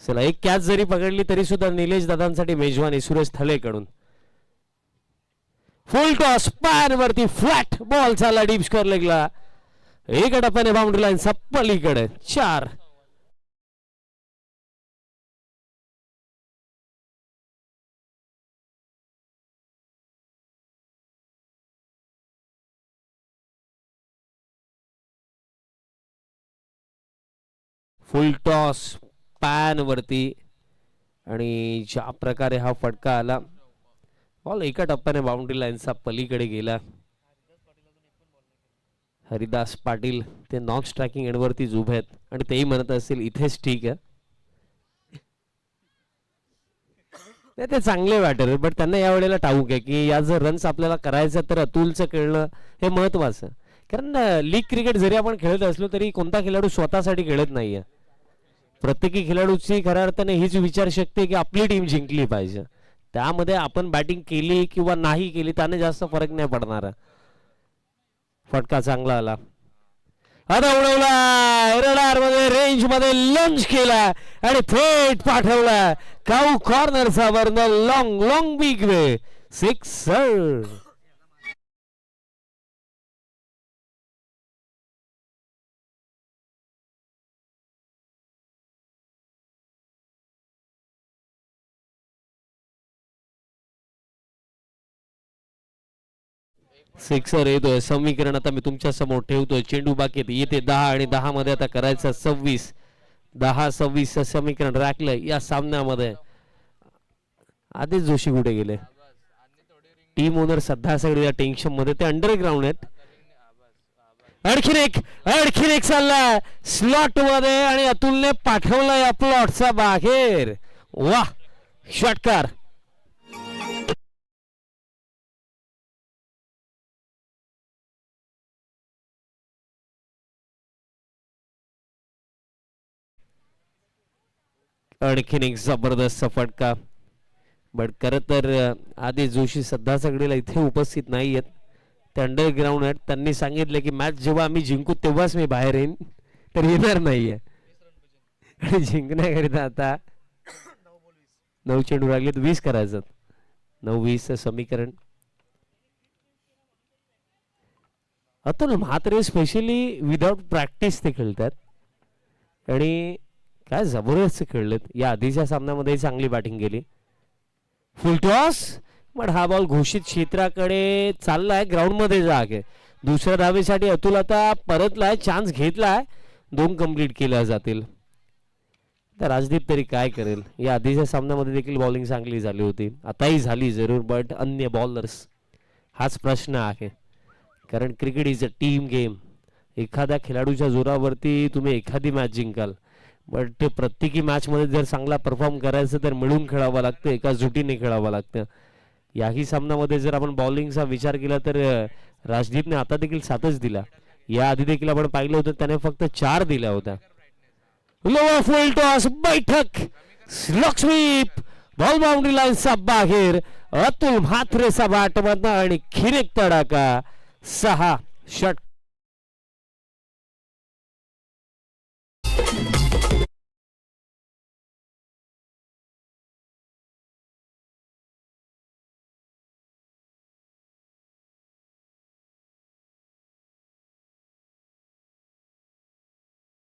चला 1 कॅच जरी पकडली तरी सुद्धा निलेश दादांसाठी मेजवानी सुरेश थलेकडून. फुल टॉस पॅन वरती फ्लॅट बॉल चालला डीप स्क्वेअर लेगला. एका टप्प्याने बाउंड्री लाईन सप्पलीकडे 4. फुल टॉस पॅन वरती आणि ज्या प्रकारे हा फटका आला बॉल एका टप्प्याने बाउंड्री लाईनचा पलीकडे गेला. हरिदास पाटील ते नॉन स्ट्रायकिंग एंडवरतीच उभे आहेत आणि तेही म्हणत असतील इथेच ठीक आहे. ते चांगले बॅटर बट त्यांना या वेळेला ठाऊक आहे की या जर रन्स आपल्याला करायचं तर अतुलचं खेळणं हे महत्वाचं. कारण लीग क्रिकेट जरी आपण खेळत असलो तरी कोणता खेळाडू स्वतःसाठी खेळत नाहीये. प्रत्येकी खेळाडूची खऱ्या अर्थाने हीच विचारशक्ती आहे की आपली टीम जिंकली पाहिजे. त्यामध्ये आपण बॅटिंग केली किंवा नाही केली त्याने जास्त फरक नाही पडणार. फटका चांगला आला. आता उडवला रडार मध्ये रेंज मध्ये लंच केला आणि थेट पाठवला काऊ कॉर्नरचा वरन long long big way 6. Sixer येतोय. समीकरण आता मी तुमच्या समोर ठेवतोय. चेंडू बाकी येते 10 आणि 10 मध्ये आता करायचं 26. 10-26 समीकरण राखलंय या सामन्यामध्ये. आधीच जोशी कुठे गेले. टीम ओनर सध्या सगळ्या टेन्शन मध्ये ते अंडरग्राऊंड आहेत. आणखीन एक चालला स्लॉट मध्ये आणि अतुलने पाठवला या प्लॉटचा बाहेर. वाह षटकार. आणखीन एक जबरदस्त फटका. बट खरं तर आधी जोशी सध्या सगळीला इथे उपस्थित नाही आहेत, ते अंडरग्राऊंड आहेत. त्यांनी सांगितलं की मॅच जेव्हा आम्ही जिंकू तेव्हाच मी बाहेर येईन, तर येणार नाहीये. आणि जिंकण्याकरिता आता 9 चेंडू लागलेत, 20 करायचं. 9-20 समीकरण. Atul Mhatre specially without practice ते खेळतात आणि काय जबरदस्त खेळलेत. या आधीच्या सामन्यामध्ये चांगली बॅटिंग केली. फुल टॉस, पण हा बॉल घोषित क्षेत्राकडे चाललाय, ग्राउंड मध्ये जागे. दुसऱ्या धावेसाठी अतुल आता परतलाय, चान्स घेतलाय, 2 कंप्लीट केल्या जातील. तर राजदीप तरी काय करेल. या आधीच्या सामन्यामध्ये देखील बॉलिंग चांगली झाली होती, आताही झाली जरूर, बट अन्य बॉलर्स हाच प्रश्न आहे. कारण cricket is a team game. एखाद्या खेळाडूच्या जोरावरती तुम्ही एखादी मॅच जिंकाल, बट ते प्रत्येकी मॅचमध्ये जर चांगला परफॉर्म करायचं तर मिळून खेळावं लागतं, एका जुटीने खेळावं लागतं. याही सामन्यामध्ये जर आपण बॉलिंगचा विचार केला तर राजदीपने आता देखील 7च दिला. या आधी देखील आपण पाहिलं होतं त्याने फक्त 4 दिल्या होत्या. लोअर फुल टॉस, बैठक, स्लॉक स्वीप, बॉल बाउंड्री लाईनचा बाहेर. अतुल म्हात्रेचा बॅटमधनं आणि खिरेक तडाका, 6 षट.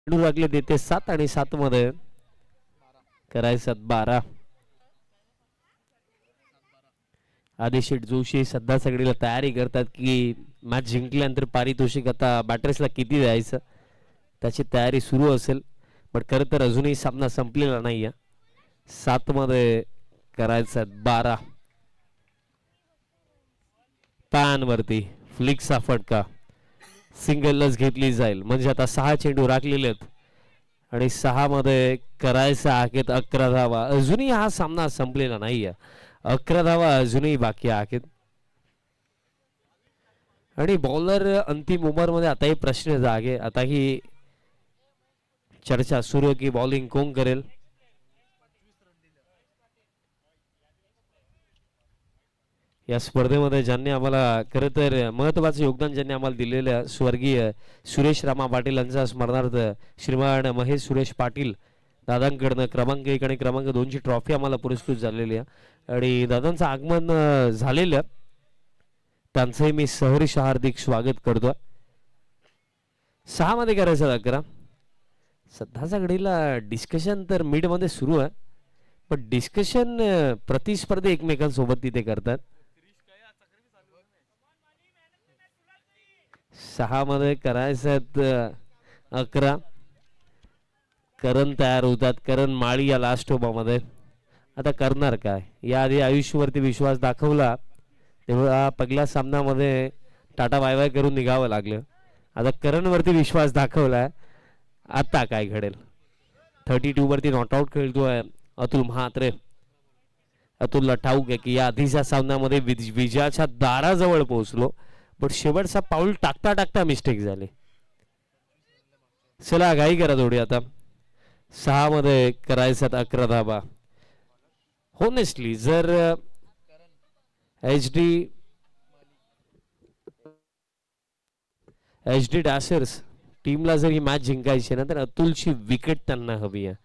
लागले देते 7 आणि 7 मध्ये करायचं 12. आदिशेठ जोशी सध्या सगळीला तयारी करतात की मॅच जिंकल्यानंतर पारितोषिक आता बॅटर्सला किती द्यायचं, त्याची तयारी सुरू असेल. पण खरं तर अजूनही सामना संपलेला नाहीये. 7 मध्ये करायचं 12. पॅन वरती फ्लिकचा फटका, सिंगलच घेतली जाईल. म्हणजे आता 6 चेंडू राखलेले आहेत आणि 6 मध्ये करायचं आहेत 11 धावा. अजूनही हा सामना संपलेला नाहीये, 11 धावा अजूनही बाकी आहेत. आणि बॉलर अंतिम ओव्हर मध्ये आताही प्रश्न जागे, आताही चर्चा सुरू की बॉलिंग कोण करेल. या स्पर्धेमध्ये ज्यांनी आम्हाला खरं तर महत्वाचं योगदान ज्यांनी आम्हाला दिलेलं स्वर्गीय सुरेश रामा पाटील यांचा स्मरणार्थ श्रीमान महेश सुरेश पाटील दादांकडनं क्रमांक 1 आणि क्रमांक 2 ची ट्रॉफी आम्हाला पुरस्कृत झालेली आहे आणि दादांचं आगमन झालेलं, त्यांचंही मी सहर्ष हार्दिक स्वागत करतो. 6 मध्ये करायचं 11. सध्याच्या घडीला डिस्कशन तर मिड मध्ये सुरू आहे, पण डिस्कशन प्रतिस्पर्धी एकमेकांसोबत तिथे करतात. 6 मध्ये करायचं 11. करण तयार होतात, करण माळी या लास्ट ओव्हरमध्ये. आता करणार काय, याआधी आयुष्यवरती विश्वास दाखवला तेव्हा पहिल्या सामन्यामध्ये टाटा बाय बाय करून निघावं लागलं. आता करणवरती विश्वास दाखवलाय, आता काय घडेल. 32 वरती नॉट आउट खेळतोय अतुल म्हात्रे. अतुलला ठाऊक आहे की या आधीच्या सामन्यामध्ये विजयाच्या दाराजवळ पोहोचलो, पण शेवटचा पाऊल टाकता टाकता मिस्टेक झाली. चला घाई करा थोडी. आता 6 मध्ये करायचं 11 धाबा. होनेस्टली जर एच डी डॅशर्स टीमला जर ही मॅच जिंकायची ना तर अतुलची विकेट त्यांना हवी आहे.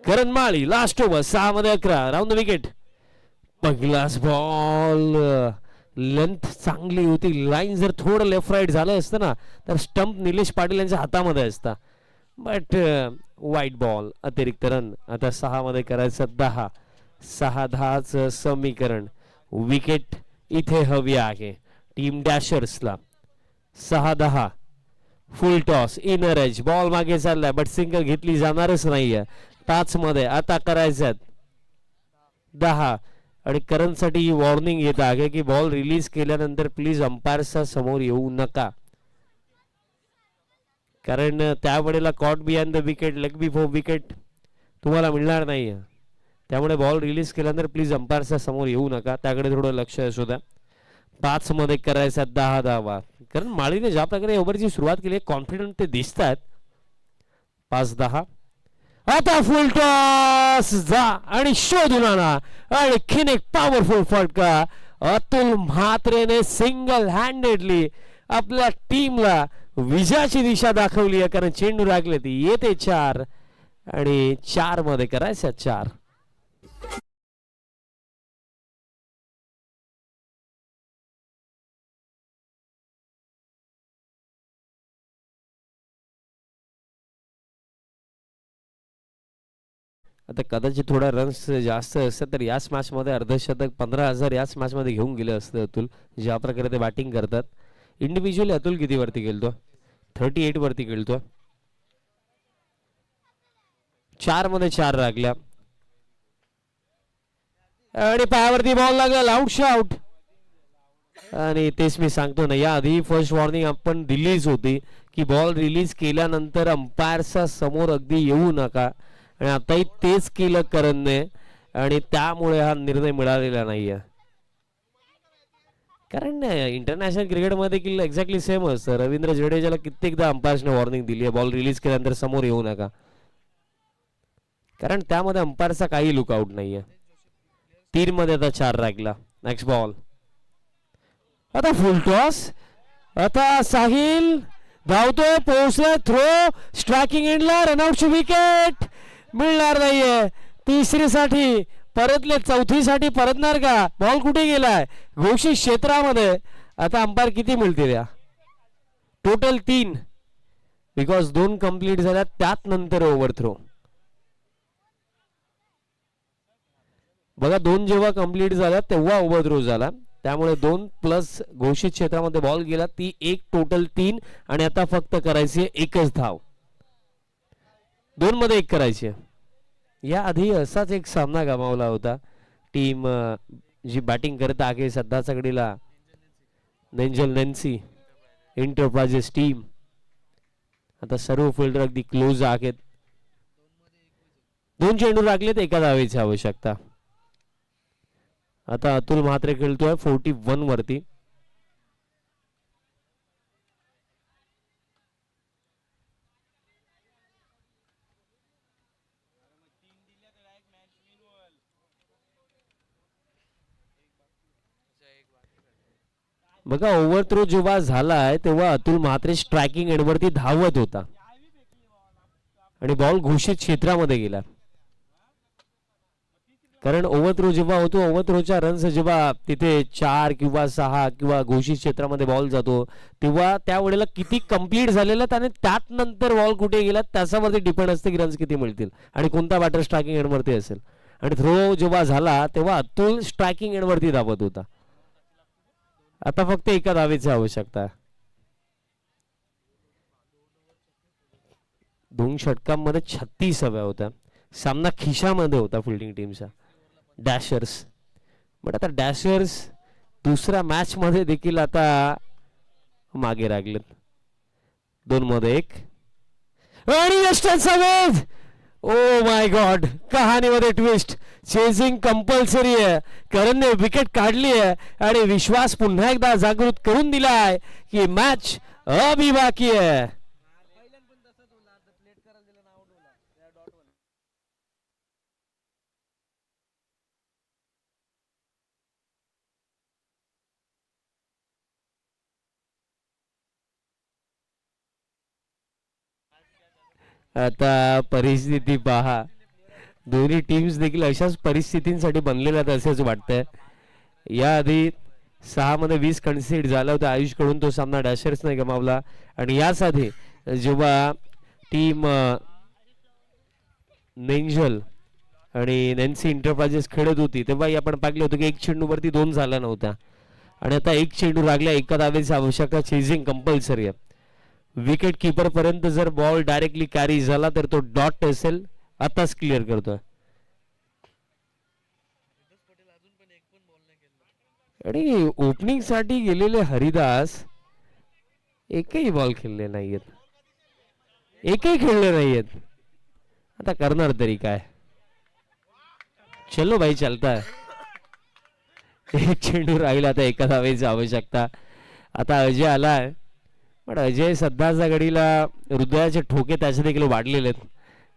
करण माळी लास्ट ओव्हर 6 मध्ये 11 राऊंड द विकेट. पहिलाच बॉल, लेंथ चांगली होती, लाईन जर थोडं लेफ्ट राईट झालं असतं ना तर स्टंप निलेश पाटील यांच्या हातामध्ये असता, बट वाईट बॉल, अतिरिक्त रन. आता 6 मध्ये करायचं 10. 6-10 समीकरण. विकेट इथे हवी आहे टीम डॅशर्सला. 6-10 full toss, inner edge, ball मागे चाललाय बट सिंगल घेतली जाणारच नाहीये. 5 मध्ये आता करायचं 10 आणि करंटसाठी ही वॉर्निंग येत आहे की बॉल रिलीज केल्यानंतर प्लीज अंपायरच्या समोर येऊ नका, कारण त्यावेळेला caught behind the wicket, leg before wicket तुम्हाला मिळणार नाही. त्यामुळे बॉल रिलीज केल्यानंतर प्लीज अंपायरच्या समोर येऊ नका, त्याकडे थोडं लक्ष असू द्या. 5 मध्ये करायचा 10 धावा. कारण माळीने ज्या प्रकारे ओव्हरची सुरुवात केली कॉन्फिडंट ते दिसतात. 5-10 आता फुल टॉस जा आणि शोधून आणा. आणखीन एक पॉवरफुल फटका. अतुल म्हात्रेने सिंगल हँडेडली आपल्या टीमला विजयाची दिशा दाखवली आहे. कारण चेंडू लागले ती येते 4 आणि 4 मध्ये करायचं 4. आता कदाचित थोडा रन्स जास्त असतं तर याच मॅच मध्ये अर्धशतक 15,000 याच मॅच मध्ये घेऊन गेले असते अतुल. ज्या प्रकारे ते बॅटिंग करतात. इंडिव्हिज्युअली अतुल किती वरती खेळतो? 38 वरती खेळतो. 4 मध्ये 4 लागल्या आणि पायावरती बॉल लागला. Out shot. आणि तेच मी सांगतो ना, या आधी फर्स्ट वॉर्निंग आपण दिलीच होती की बॉल रिलीज केल्यानंतर अंपायरच्या समोर अगदी येऊ नका. आणि आताही तेच केलं करणने आणि त्यामुळे हा निर्णय मिळालेला नाहीये. कारण इंटरनॅशनल क्रिकेटमध्ये देखील एक्झॅक्टली सेम असतं. रवींद्र जडेजाला कित्येकदा अंपायर्सने वॉर्निंग दिली आहे बॉल रिलीज केल्यानंतर समोर येऊ नका. कारण त्यामध्ये अंपायरचा काही लुकआउट नाहीये. 3 मध्ये आता 4 लागला. Next ball. आता फुल टॉस. आता साहिल धावतोय, पोहोचलाय, थ्रो स्ट्रायकिंग एंडला, रनआउटची विकेट मिळणार नाहीये. तिसरीसाठी परतले, चौथीसाठी परतणार का? बॉल कुठे गेलाय? घोषित क्षेत्रामध्ये. आता अंपायर किती मिळतील या? टोटल 3 बिकॉज 2 कंप्लीट झाल्या त्यात नंतर ओव्हर थ्रो. बघा 2 जेव्हा कंप्लीट झाल्या तेव्हा ओव्हर थ्रो झाला. त्यामुळे 2 प्लस घोषित क्षेत्रामध्ये बॉल गेला ती 1 टोटल 3 आणि आता फक्त करायची 1च धाव. 2 मध्ये 1 करायची. या आधी असाच एक सामना गमावला होता. टीम जी बॅटिंग करत आहे सध्याच्या घडीला नेंजल नेन्सी एंटरप्राइजेस टीम. आता सर्व फिल्डर अगदी क्लोज आहेत. 2 चेंडू लागलेत, एका धावेची आवश्यकता. आता अतुल म्हात्रे खेळतोय 41 वरती. बघा ओव्हर थ्रो जेव्हा झालाय तेव्हा अतुल म्हात्रे स्ट्रायकिंग एंडवरती धावत होता आणि बॉल घोषित क्षेत्रामध्ये गेला. कारण ओव्हर थ्रो जेव्हा होतो, ओव्हर थ्रोच्या रन्स जेव्हा तिथे 4 किंवा 6 किंवा घोषित क्षेत्रामध्ये बॉल जातो तेव्हा त्यावेळेला किती कंप्लीट झालेलं आणि त्यात नंतर बॉल कुठे गेला त्याच्यावरती डिपेंड असते की रन्स किती मिळतील आणि कोणता बॅटर स्ट्रायकिंग एंडवरती असेल. आणि थ्रो जेव्हा झाला तेव्हा अतुल स्ट्रायकिंग एंडवरती धावत होता. आता फक्त एका धावेची आवश्यकता. 2 षटकांमध्ये 36 हव्या होत्या. सामना खिशामध्ये होता फिल्डिंग टीमचा. डॅशर्स बट आता डॅशर्स दुसऱ्या मॅच मध्ये देखील आता मागे लागलेत. 2 मध्ये 1 आणि यष्टांचा वेध. ओ माय गॉड, कहाणीमध्ये ट्विस्ट. चेजिंग कंपल्सरी आहे. करणने विकेट काढली आहे आणि विश्वास पुन्हा एकदा जागृत करून दिलाय की मॅच अभी बाकी आहे. आता परिस्थिती पहा. दोन्ही टीम्स देखील अशाच परिस्थितींसाठी बनलेल्या असल्याचं वाटतंय. याआधी 6 मध्ये 20 कन्सीड झाला होता आयुष कडून. तो सामना डॅशर्सने गमावला. आणि यासाठी जेव्हा टीम नेंजल आणि नेन्सी एंटरप्राइजेस खेळत होती तेव्हाही आपण पाहिलं होतं की 1 चेंडूवरती 2 झाला नव्हता. आणि आता 1 चेंडू लागला, एका धावेची आवश्यकता. चेजिंग कंपल्सरी आहे. विकेट किपर पर्यंत जर बॉल डायरेक्टली कॅरी झाला तर तो डॉट असेल. आताच क्लिअर करतोय. आणि ओपनिंग साठी गेलेले हरिदास एकही बॉल खेळले नाहीयेत. एकही खेळले नाहीयेत. आता करणार तरी काय? चलो भाई चलता है. 1 चेंडू राहील, आता एका धावेची आवश्यकता. आता अजय आलाय पण अजय सध्याच्या घडीला हृदयाचे ठोके त्याचे देखील वाढलेले आहेत.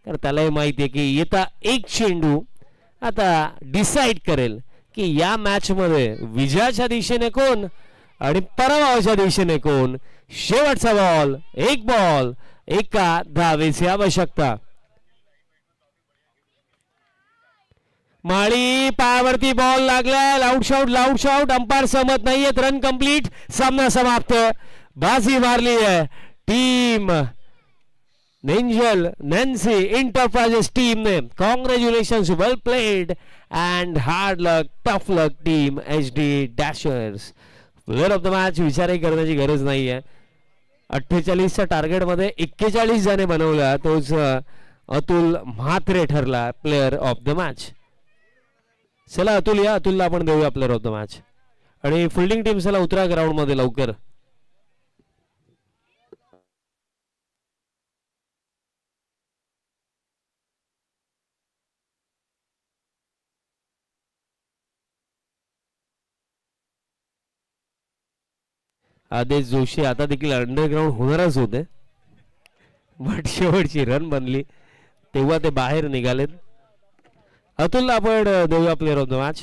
कारण त्यालाही माहिती आहे की येता एक चेंडू आता डिसाइड करेल की या मॅच मध्ये विजयाच्या दिशेने कोण आणि पराभवाच्या दिशेने कोण. शेवटचा बॉल, एक बॉल, एका धावेची आवश्यकता. माळी पायावरती बॉल लागलाय. लाऊड शॉट अंपायर सहमत नाहीयेत. Run complete. सामना समाप्त. बाजी मारली आहे टीम नेंजल नॅन्सी इंटरप्राइजेस टीम ने. Congratulations, well played and hard luck, tough luck team HD Dashers. Player of the match विचारही करण्याची गरज नाहीये. 48च्या टार्गेट मध्ये 41 ज्याने बनवला तोच अतुल म्हात्रे ठरला प्लेअर ऑफ द मॅच. चला अतुल या, अतुलला आपण देऊया प्लेअर ऑफ द मॅच. आणि फिल्डिंग टीम चला उतरा ग्राउंड मध्ये लवकर. आदेश जोशी आता देखील अंडरग्राऊंड होणारच होते, बट शेवटची रन बनली तेव्हा ते बाहेर निघालेत. अतुलला आपण देऊया प्लेअर ऑफ द मॅच.